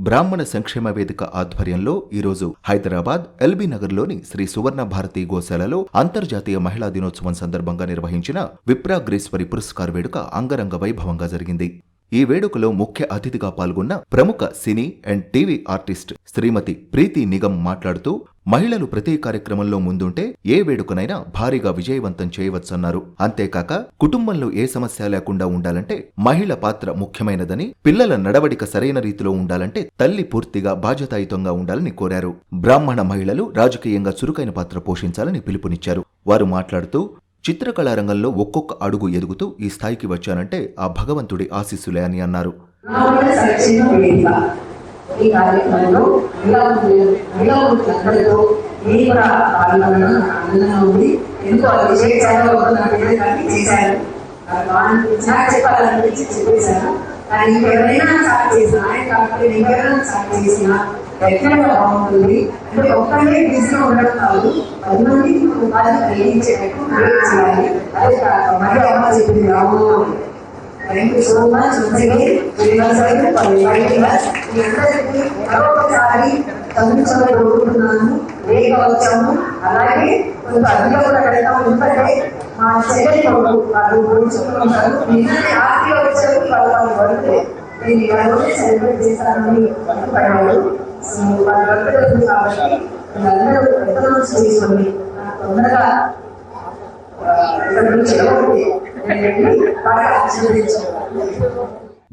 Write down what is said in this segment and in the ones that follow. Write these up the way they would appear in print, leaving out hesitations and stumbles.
బ్రాహ్మణ సంక్షేమ వేదిక ఆధ్వర్యంలో ఈరోజు హైదరాబాద్ ఎల్బీ నగర్లోని శ్రీ సువర్ణ భారతి గోశాలలో అంతర్జాతీయ మహిళా దినోత్సవం సందర్భంగా నిర్వహించిన విప్రాగ్రేశ్వరి పురస్కార్ వేడుక అంగరంగ వైభవంగా జరిగింది. ఈ వేడుకలో ముఖ్య అతిథిగా పాల్గొన్న ప్రముఖ సినీ అండ్ టీవీ ఆర్టిస్ట్ శ్రీమతి ప్రీతి నిగమ్ మాట్లాడుతూ, మహిళలు ప్రతి కార్యక్రమంలో ముందుంటే ఏ వేడుకనైనా భారీగా విజయవంతం చేయవచ్చన్నారు. అంతేకాక కుటుంబంలో ఏ సమస్య లేకుండా ఉండాలంటే మహిళ పాత్ర ముఖ్యమైనదని, పిల్లల నడవడిక సరైన రీతిలో ఉండాలంటే తల్లి పూర్తిగా బాధ్యతాయుతంగా ఉండాలని కోరారు. బ్రాహ్మణ మహిళలు రాజకీయంగా చురుకైన పాత్ర పోషించాలని పిలుపునిచ్చారు. వారు మాట్లాడుతూ, చిత్రకళారంగంలో ఒక్కొక్క అడుగు ఎదుగుతూ ఈ స్థాయికి వచ్చానంటే ఆ భగవంతుడి ఆశీస్సులే అని అన్నారు. ఎక్కడ బాగుంటుంది అంటే ఒక్కడే బిజీగా ఉండడం కాదు, 10 మందికి ఉపాధి కలిగించేటట్టు క్రియేట్ చేయాలి. అదే కాక మరి అమ్మ చెప్పింది రావు. Thank you so much. మరొకసారి తగ్గించాలని కోరుకుంటున్నాను. వేగ వచ్చాము, అలాగే కొంత అధిక కూడా పెడతాము. ఎందుకంటే మా సెకండ్ వాళ్ళు పోల్చుకుంటారు. నిన్ననే ఆర్టీ వచ్చారు, వాళ్ళు పడితే నేను ఇవాళ సెలబ్రేట్ చేస్తానని పడ్డాడు. వాళ్ళ బర్త్డే ఉంది కాబట్టి అందరూ పెద్ద నుంచి చేసుకోండి. తొందరగా ఇక్కడ నుంచి బాగా ఆశీర్వదించారు.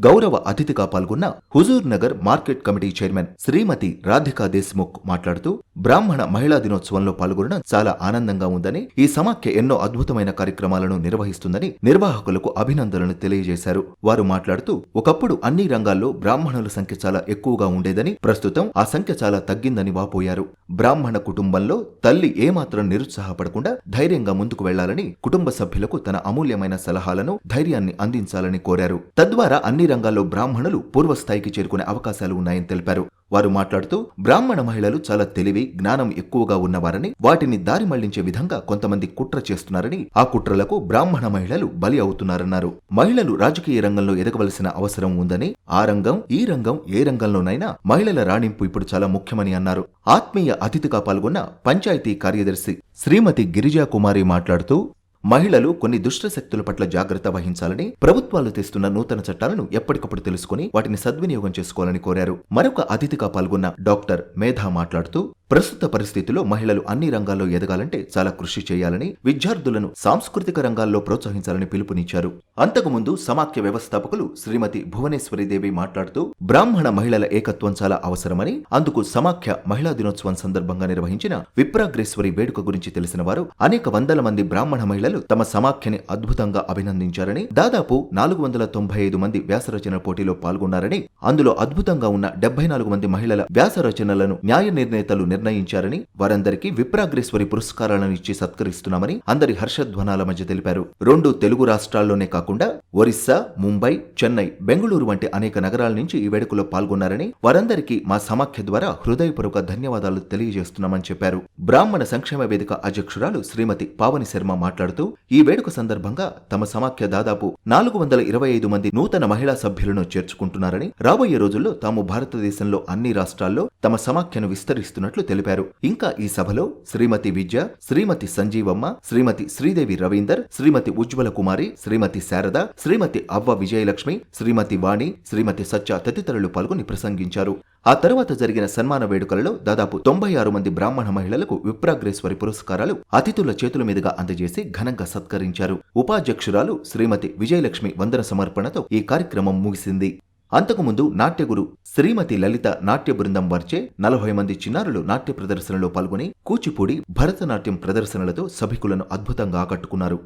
గౌరవ అతిథిగా పాల్గొన్న Huzurnagar market committee chairman Shrimati Radhika Deshmukh మాట్లాడుతూ, బ్రాహ్మణ మహిళా దినోత్సవంలో పాల్గొనడం చాలా ఆనందంగా ఉందని, ఈ సమాఖ్య ఎన్నో అద్భుతమైన కార్యక్రమాలను నిర్వహిస్తుందని నిర్వాహకులకు అభినందనలు తెలియజేశారు. వారు మాట్లాడుతూ, ఒకప్పుడు అన్ని రంగాల్లో బ్రాహ్మణుల సంఖ్య చాలా ఎక్కువగా ఉండేదని, ప్రస్తుతం ఆ సంఖ్య చాలా తగ్గిందని వాపోయారు. బ్రాహ్మణ కుటుంబంలో తల్లి ఏమాత్రం నిరుత్సాహపడకుండా ధైర్యంగా ముందుకు వెళ్లాలని, కుటుంబ సభ్యులకు తన అమూల్యమైన సలహాలను, ధైర్యాన్ని అందించాలని కోరారు. తద్వారా అన్ని రంగాల్లో బ్రాహ్మణులు పూర్వస్థాయికి చేరుకునే అవకాశాలు ఉన్నాయని తెలిపారు. వారు మాట్లాడుతూ, బ్రాహ్మణ మహిళలు చాలా తెలివి, జ్ఞానం ఎక్కువగా ఉన్నవారని, వాటిని దారి మళ్లించే విధంగా కొంతమంది కుట్ర చేస్తున్నారని, ఆ కుట్రలకు బ్రాహ్మణ మహిళలు బలి అవుతున్నారన్నారు. మహిళలు రాజకీయ రంగంలో ఎదగవలసిన అవసరం ఉందని, ఆ రంగం ఈ రంగం ఏ రంగంలోనైనా మహిళల రాణింపు ఇప్పుడు చాలా ముఖ్యమని అన్నారు. ఆత్మీయ అతిథిగా పాల్గొన్న పంచాయతీ కార్యదర్శి శ్రీమతి గిరిజా కుమారి మాట్లాడుతూ, మహిళలు కొన్ని దుష్ట శక్తుల పట్ల జాగ్రత్త వహించాలని, ప్రభుత్వాలు తెస్తున్న నూతన చట్టాలను ఎప్పటికప్పుడు తెలుసుకుని వాటిని సద్వినియోగం చేసుకోవాలని కోరారు. మరొక అతిథిగా పాల్గొన్న డాక్టర్ మేధా మాట్లాడుతూ, ప్రస్తుత పరిస్థితుల్లో మహిళలు అన్ని రంగాల్లో ఎదగాలంటే చాలా కృషి చేయాలని, విద్యార్థులను సాంస్కృతిక రంగాల్లో ప్రోత్సహించాలని పిలుపునిచ్చారు. అంతకుముందు సమాఖ్య వ్యవస్థాపకులు శ్రీమతి భువనేశ్వరీదేవి మాట్లాడుతూ, బ్రాహ్మణ మహిళల ఏకత్వం చాలా అవసరమని, అందుకు సమాఖ్య మహిళా దినోత్సవం సందర్భంగా నిర్వహించిన విప్రాగ్రేశ్వరి వేడుక గురించి తెలిసిన వారు అనేక వందల మంది బ్రాహ్మణ మహిళలు తమ సమాఖ్యని అద్భుతంగా అభినందించారని, దాదాపు 495 మంది వ్యాసరచన పోటీలో పాల్గొన్నారని, అందులో అద్భుతంగా ఉన్న 74 మంది మహిళల వ్యాసరచనలను న్యాయ నిర్ణేతలు నిర్ణయించారని, వారందరికీ విప్రాగ్రేశ్వరి పురస్కారాలను ఇచ్చి సత్కరిస్తున్నామని అందరి హర్షధ్వానాల మధ్య తెలిపారు. 2 తెలుగు రాష్ట్రాల్లోనే కాకుండా ఒరిస్సా, ముంబై, చెన్నై, బెంగళూరు వంటి అనేక నగరాల నుంచి ఈ వేడుకలో పాల్గొన్నారని, వారందరికీ మా సమాఖ్య ద్వారా హృదయపూర్వక ధన్యవాదాలు తెలియజేస్తున్నామని చెప్పారు. బ్రాహ్మణ సంక్షేమ వేదిక అధ్యక్షురాలు శ్రీమతి పావని శర్మ మాట్లాడుతూ, ఈ వేడుక సందర్భంగా తమ సమాఖ్య దాదాపు 425 మంది నూతన మహిళా సభ్యులను చేర్చుకుంటున్నారని, రాబోయే రోజుల్లో తాము భారతదేశంలో అన్ని రాష్ట్రాల్లో తమ సమాఖ్యను విస్తరిస్తున్నట్లు తెలిపారు. ఇంకా ఈ సభలో శ్రీమతి విద్య, శ్రీమతి సంజీవమ్మ, శ్రీమతి శ్రీదేవి రవీందర్, శ్రీమతి ఉజ్వల కుమారి, శ్రీమతి శారద, శ్రీమతి అవ్వ విజయలక్ష్మి, శ్రీమతి వాణి, శ్రీమతి సత్య తదితరులు పాల్గొని ప్రసంగించారు. ఆ తర్వాత జరిగిన సన్మాన వేడుకలలో దాదాపు 96 మంది బ్రాహ్మణ మహిళలకు విప్రాగ్రేశ్వరి పురస్కారాలు అతిథుల చేతుల మీదుగా అందజేసి ఘనంగా సత్కరించారు. ఉపాధ్యక్షురాలు శ్రీమతి విజయలక్ష్మి వందన సమర్పణతో ఈ కార్యక్రమం ముగిసింది. అంతకుముందు నాట్యగురు శ్రీమతి లలిత నాట్య బృందం వారిచే 40 మంది చిన్నారులు నాట్య ప్రదర్శనలో పాల్గొని కూచిపూడి, భరతనాట్యం ప్రదర్శనలతో సభికులను అద్భుతంగా ఆకట్టుకున్నారు.